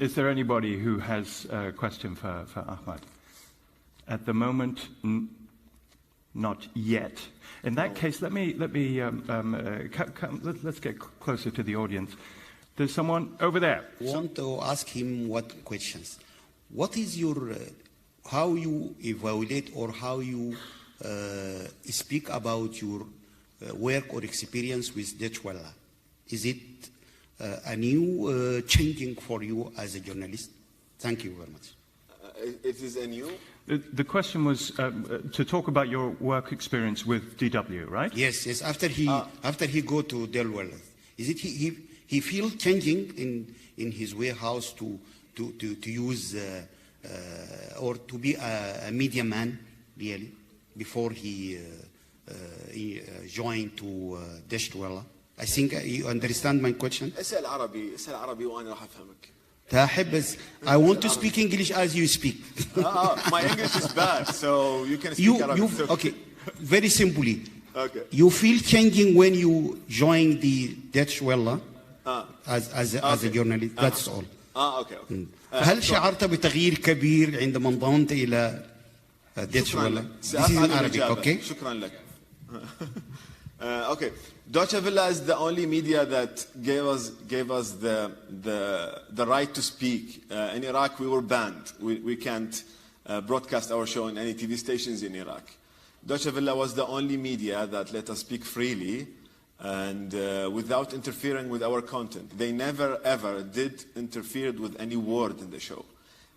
is there anybody who has a question for Ahmad? At the moment, not yet. In that case, let's get closer to the audience. There's someone over there. I want to ask him what questions. What is your, how you evaluate or how you speak about your work or experience with Deutsche Welle? Is it a new changing for you as a journalist? Thank you very much. It is a new? The question was to talk about your work experience with DW, right? Yes, yes. After he go to Deutsche Welle, is it he feel changing in his warehouse to use or to be a media man really before he joined to Deutsche Welle? I think you understand my question. اسأل عربي وأنا راح أفهمك. I want to speak English as you speak. My English is bad, so you can speak Arabic. Okay, very simply. Okay. You feel changing when you join the Deutsche Welle as a journalist. That's all. Okay. هل شعرت بتغيير كبير عندما انضممت إلى Deutsche Welle? This is in Arabic, okay? شكرا لك. Okay. Deutsche Welle is the only media that gave us the right to speak. In Iraq, we were banned. We can't broadcast our show on any TV stations in Iraq. Deutsche Welle was the only media that let us speak freely and without interfering with our content. They never ever did interfere with any word in the show.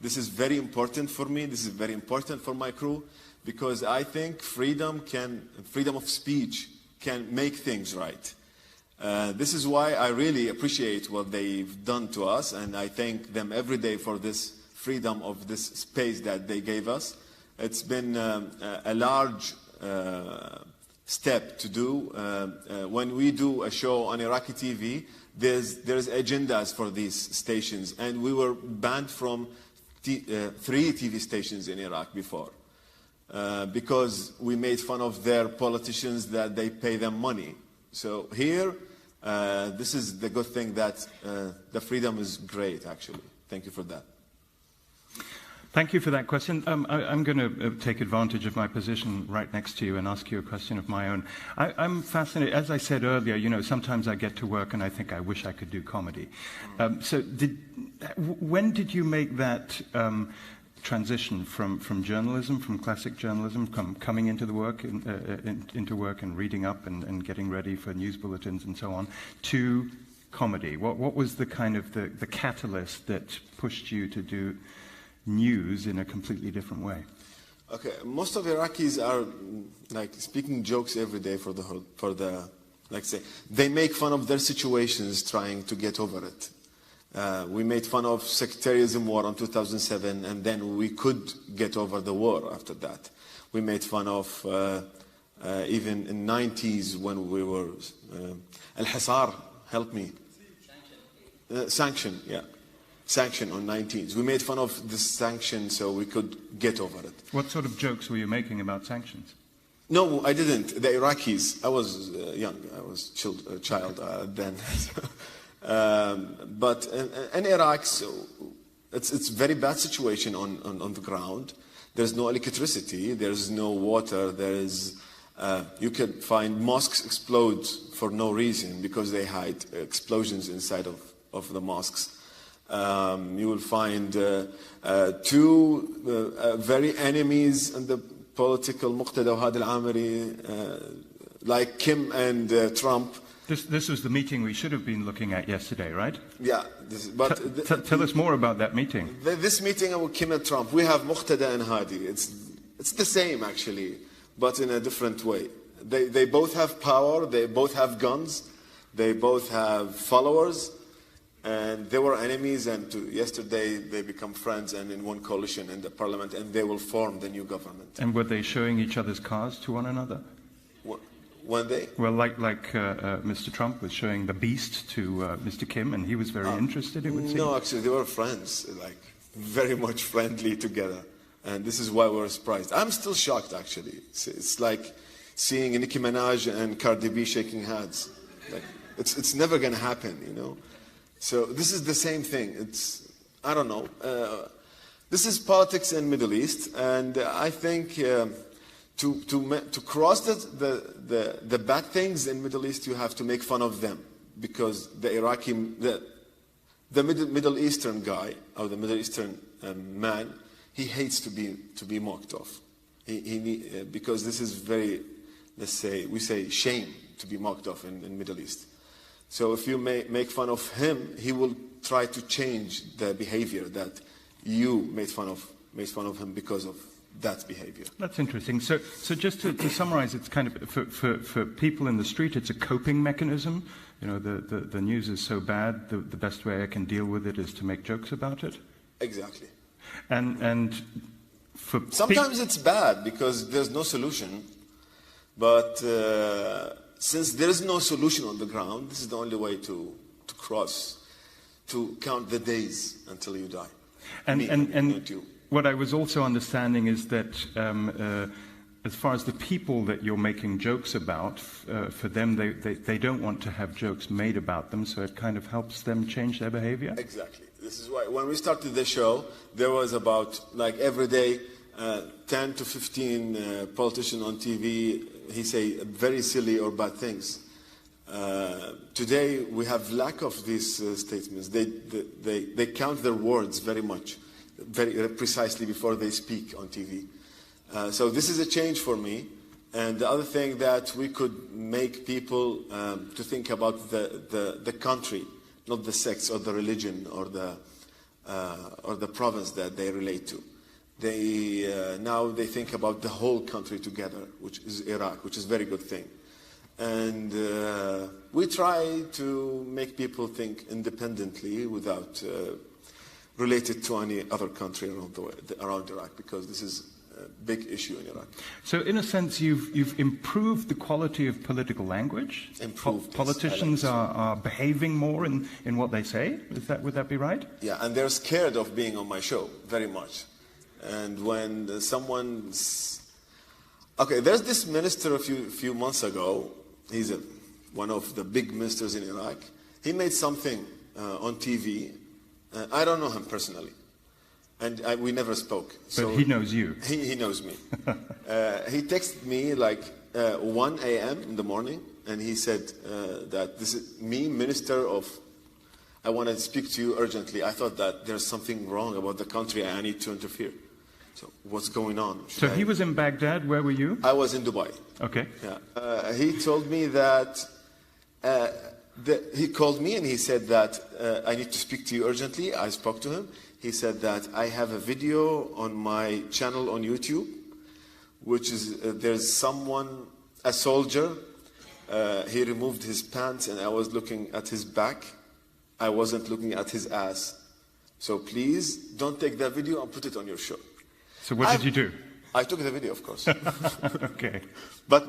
This is very important for me. This is very important for my crew because I think freedom of speech can make things right. This is why I really appreciate what they've done to us, and I thank them every day for this freedom of this space that they gave us. It's been a large step to do. When we do a show on Iraqi TV, there's agendas for these stations, and we were banned from 3 TV stations in Iraq before. Because we made fun of their politicians that they pay them money. So here, this is the good thing that the freedom is great, actually. Thank you for that. Thank you for that question. I'm going to take advantage of my position right next to you and ask you a question of my own. I'm fascinated. As I said earlier, you know, sometimes I get to work and I think I wish I could do comedy. So when did you make that transition from journalism, from classic journalism, coming into the work, into work and reading up and getting ready for news bulletins and so on, to comedy? What was the kind of the catalyst that pushed you to do news in a completely different way? Okay, most of Iraqis are like speaking jokes every day for the like say they make fun of their situations trying to get over it. We made fun of sectarianism war in 2007, and then we could get over the war after that. We made fun of even in 90s when we were al-Hisar, help me. Sanction, yeah. Sanction on 19s. We made fun of this sanction so we could get over it. What sort of jokes were you making about sanctions? No, I didn't. The Iraqis. I was young. I was a child then. But in Iraq, so it's a very bad situation on the ground. There's no electricity. There's no water. You can find mosques explode for no reason because they hide explosions inside of the mosques. You will find 2 very enemies in the political muqtada وهذا العامري like Kim and Trump. This was the meeting we should have been looking at yesterday, right? Yeah. Tell us more about that meeting. This meeting with Kim and Trump, we have Muqtada and Hadi. It's the same, actually, but in a different way. They both have power. They both have guns. They both have followers. And they were enemies, and yesterday they become friends and in one coalition in the parliament, and they will form the new government. And were they showing each other's cars to one another? When they? Well, like Mr. Trump was showing the beast to Mr. Kim, and he was very interested, it would seem. No, actually, they were friends, like very much friendly together. And this is why we were surprised. I'm still shocked, actually. It's like seeing Nicki Minaj and Cardi B shaking hands. Like, it's never going to happen, you know. So this is the same thing. I don't know. This is politics in Middle East, and I think to cross the bad things in Middle East, you have to make fun of them, because the Middle Eastern guy, or the Middle Eastern man, he hates to be mocked off. Because this is very, let's say, we say shame to be mocked off in Middle East. So if you make fun of him, he will try to change the behavior that you made fun of him because of that behavior. That's interesting. So just to summarize, it's kind of, for people in the street, it's a coping mechanism. You know, the news is so bad, the best way I can deal with it is to make jokes about it? Exactly. And for sometimes it's bad because there's no solution, but since there is no solution on the ground, this is the only way to cross, to count the days until you die. And what I was also understanding is that as far as the people that you're making jokes about, for them, they don't want to have jokes made about them, so it kind of helps them change their behavior? Exactly. This is why when we started the show, there was about, like, every day, 10 to 15 politicians on TV, he say very silly or bad things. Today, we have lack of these statements. They count their words very much, very precisely before they speak on TV. So this is a change for me. And the other thing that we could make people to think about the country, not the sects or the religion or the province that they relate to. Now they think about the whole country together, which is Iraq, which is a very good thing. And we try to make people think independently without related to any other country around Iraq, because this is a big issue in Iraq. So in a sense, you've improved the quality of political language? Improved. Politicians are behaving more in what they say? Would that be right? Yeah, and they're scared of being on my show, very much. And when okay, there's this minister a few months ago. He's one of the big ministers in Iraq. He made something on TV. I don't know him personally, and we never spoke. But he knows you. He knows me. He texted me like 1 a.m. in the morning, and he said that this is me, minister of. I want to speak to you urgently. I thought that there's something wrong about the country. I need to interfere. So what's going on? He was in Baghdad. Where were you? I was in Dubai. Okay. Yeah. He told me that he called me and he said that I need to speak to you urgently. I spoke to him. He said that I have a video on my channel on YouTube, which is there's someone, a soldier. He removed his pants and I was looking at his back. I wasn't looking at his ass. So please don't take that video and put it on your show. So what did you do? I took the video, of course. Okay. But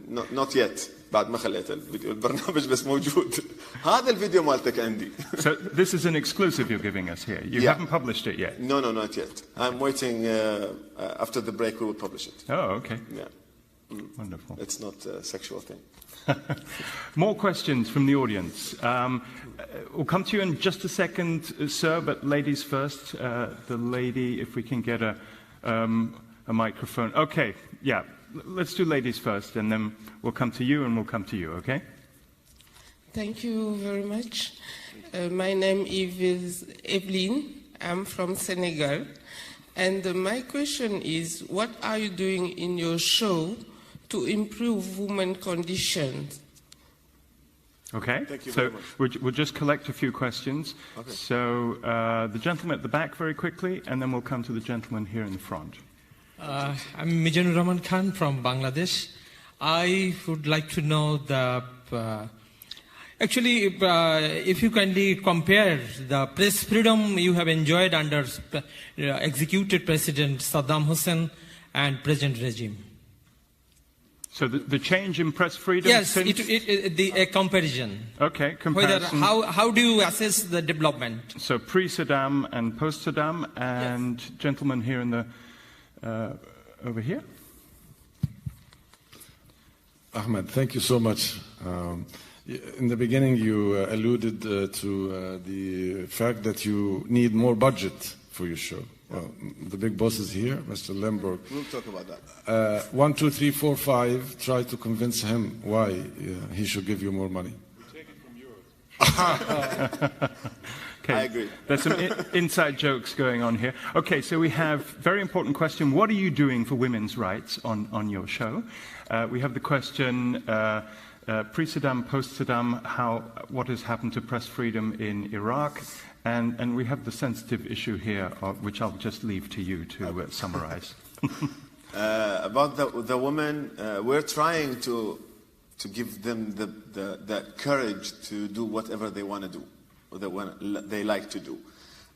not yet. بعد ما خليت الفيديو البرنامج بس موجود. هذا الفيديو مالتك عندي. So this is an exclusive you're giving us here. You haven't published it yet. No, not yet. I'm waiting. After the break, we will publish it. Oh, okay. Yeah. Wonderful. It's not a sexual thing. More questions from the audience. We'll come to you in just a second, sir, but ladies first. The lady, if we can get a microphone. Okay, yeah. Let's do ladies first, and then we'll come to you, and we'll come to you, okay? Thank you very much. My name is Evelyn. I'm from Senegal. And my question is, what are you doing in your show to improve women's conditions? Okay, Thank you so very much. we'll just collect a few questions. Okay. So the gentleman at the back very quickly, and then we'll come to the gentleman here in the front. I'm Mijanu Rahman Khan from Bangladesh. I would like to know if you kindly compare the press freedom you have enjoyed under executed President Saddam Hussein and present regime. So the change in press freedom? Yes, since... a comparison. Okay, comparison. How do you assess the development? So pre-Saddam and post-Saddam, and yes. Gentleman here in the over here. Ahmed, thank you so much. In the beginning, you alluded to the fact that you need more budget for your show. Well, the big boss is here, Mr. Lemberg. We'll talk about that. 1, 2, 3, 4, 5. Try to convince him why he should give you more money. Take it from yours. Okay. I agree. There's some inside jokes going on here. Okay, so we have very important question. What are you doing for women's rights on your show? We have the question, pre-Saddam, post-Saddam, what has happened to press freedom in Iraq? And we have the sensitive issue here, which I'll just leave to you to summarize. About the women, we're trying to give them the courage to do whatever they want to do, or they like to do.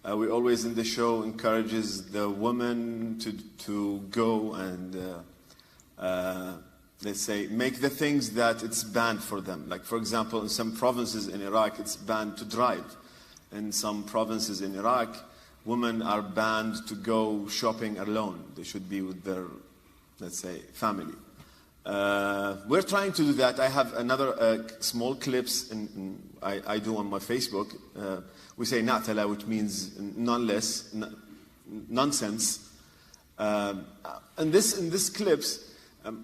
We always in the show encourages the women to go and let's say make the things that it's banned for them. Like for example, in some provinces in Iraq, it's banned to drive. In some provinces in Iraq, women are banned to go shopping alone. They should be with their, let's say, family. We're trying to do that. I have another small clips I do on my Facebook. We say na'tala, which means nonsense. In this clips,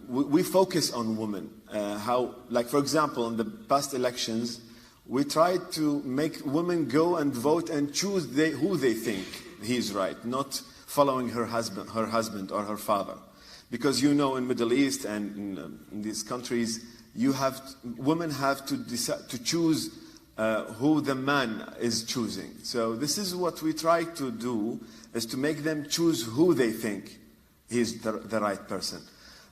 we focus on women. How, like for example, in the past elections, we tried to make women go and vote and choose who they think he's right, not following her husband or her father. Because you know, in Middle East and in these countries, women have to decide to choose who the man is choosing. So this is what we try to do, is to make them choose who they think is the right person.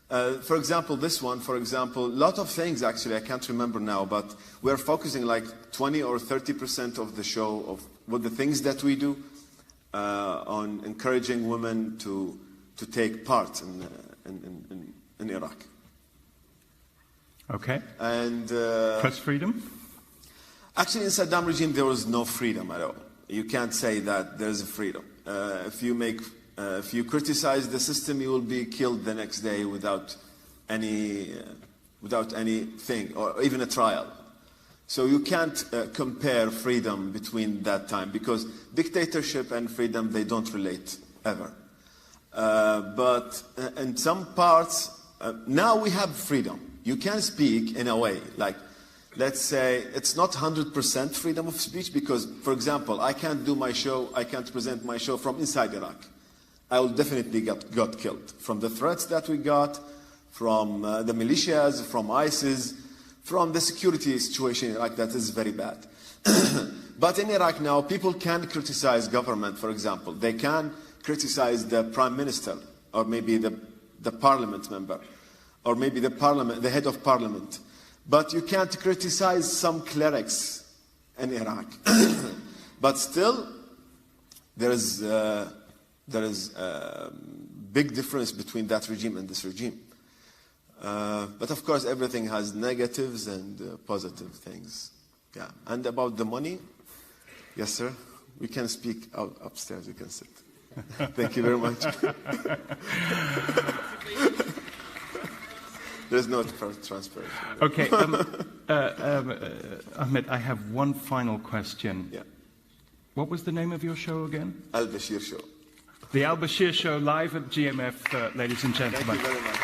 For example, this one, a lot of things actually, I can't remember now, but we're focusing like 20 or 30% of the show of what the things that we do on encouraging women to take part in Iraq. Okay. And press freedom? Actually, in Saddam regime, there was no freedom at all. You can't say that there's a freedom. If you criticize the system, you will be killed the next day without anything, or even a trial. So you can't compare freedom between that time, because dictatorship and freedom, they don't relate ever. But in some parts, now we have freedom. You can speak in a way, like, let's say, it's not 100% freedom of speech, because, for example, I can't present my show from inside Iraq. I will definitely got killed from the threats that we got, from the militias, from ISIS, from the security situation in Iraq that is very bad. But in Iraq now, people can criticize government, for example. They can criticize the prime minister, or maybe the parliament member, or maybe the head of parliament. But you can't criticize some clerics in Iraq. But still, there is a big difference between that regime and this regime. But of course, everything has negatives and positive things. Yeah. And about the money, yes, sir. We can speak upstairs. You can sit. Thank you very much. There's no transparency. Okay. Ahmed, I have one final question. Yeah. What was the name of your show again? Al-Bashir Show. The Al-Bashir Show, live at GMF, ladies and gentlemen. Thank you very much.